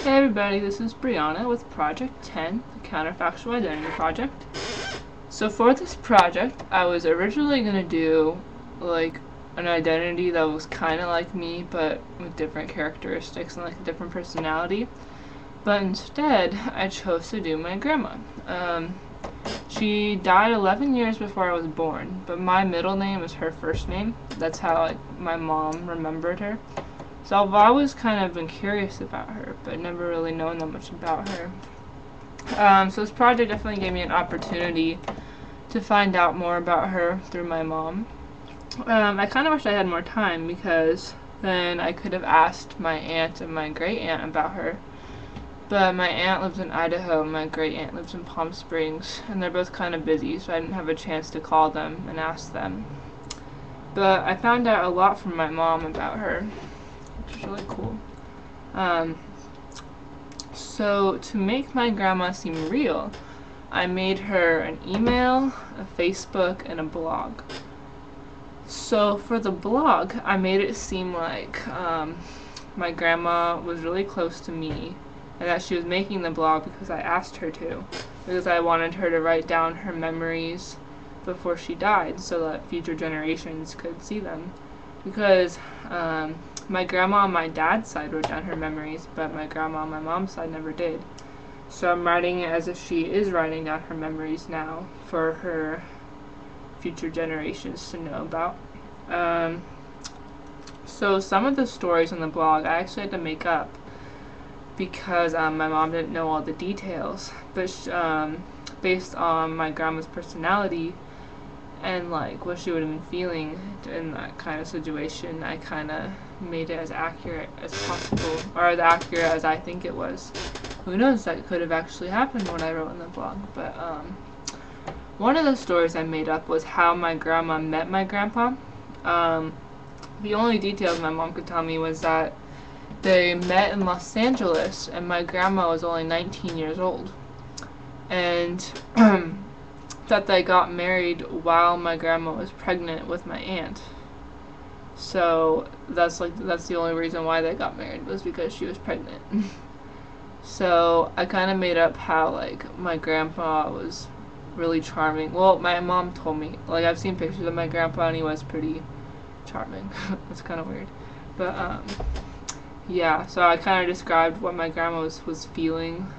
Hey everybody, this is Brianna with Project 10, the Counterfactual Identity project. So for this project, I was originally going to do like an identity that was kind of like me, but with different characteristics and like a different personality. But instead, I chose to do my grandma. She died 11 years before I was born, but my middle name is her first name. That's how my mom remembered her. So I've always kind of been curious about her, but never really known that much about her. So this project definitely gave me an opportunity to find out more about her through my mom. I kind of wish I had more time because then I could have asked my aunt and my great aunt about her. But my aunt lives in Idaho, my great aunt lives in Palm Springs, and they're both kind of busy, so I didn't have a chance to call them and ask them. But I found out a lot from my mom about her, which is really cool. So to make my grandma seem real, I made her an email, a Facebook, and a blog. So for the blog, I made it seem like my grandma was really close to me, and that she was making the blog because I asked her to, because I wanted her to write down her memories before she died so that future generations could see them. Because my grandma on my dad's side wrote down her memories, but my grandma on my mom's side never did. So I'm writing it as if she is writing down her memories now for her future generations to know about. So some of the stories on the blog I actually had to make up because my mom didn't know all the details, but based on my grandma's personality and like what she would have been feeling in that kind of situation, I kind of made it as accurate as possible, or as accurate as I think it was. Who knows, that could have actually happened when I wrote in the blog. But one of the stories I made up was how my grandma met my grandpa. The only details my mom could tell me was that they met in Los Angeles and my grandma was only 19 years old, and that they got married while my grandma was pregnant with my aunt. So that's the only reason why they got married, was because she was pregnant. So I kind of made up how like my grandpa was really charming. Well, my mom told me, like, I've seen pictures of my grandpa and he was pretty charming. It's kind of weird, but yeah, so I kind of described what my grandma was feeling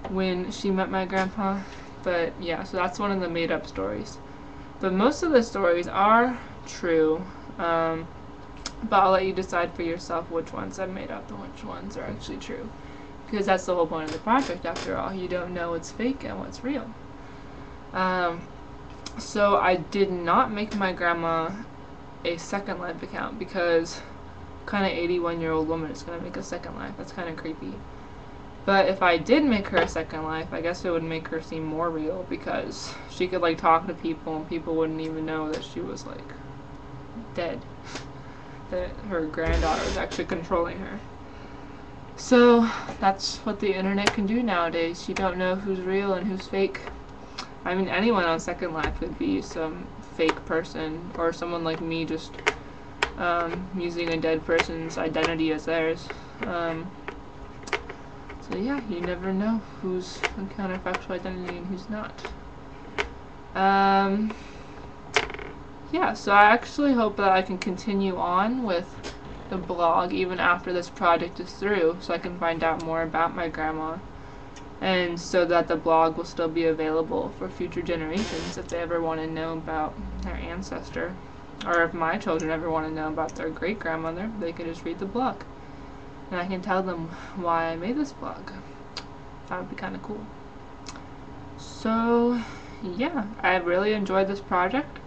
when she met my grandpa. But yeah, so that's one of the made up stories. But most of the stories are true, but I'll let you decide for yourself which ones I've made up and which ones are actually true. Because that's the whole point of the project, after all. You don't know what's fake and what's real. So I did not make my grandma a Second Life account because kind of 81-year-old woman is going to make a Second Life. That's kind of creepy. But if I did make her a Second Life, I guess it would make her seem more real because she could like talk to people and people wouldn't even know that she was like dead. That her granddaughter was actually controlling her. So that's what the internet can do nowadays. You don't know who's real and who's fake. I mean, anyone on Second Life could be some fake person, or someone like me just using a dead person's identity as theirs. So yeah, you never know who's a counterfactual identity and who's not. Yeah, so I actually hope that I can continue on with the blog even after this project is through, so I can find out more about my grandma, and so that the blog will still be available for future generations if they ever want to know about their ancestor, or if my children ever want to know about their great-grandmother, they can just read the blog and I can tell them why I made this blog. That would be kind of cool. So yeah, I really enjoyed this project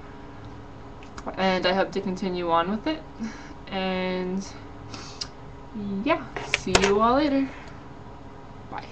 and I hope to continue on with it. And yeah, see you all later. Bye.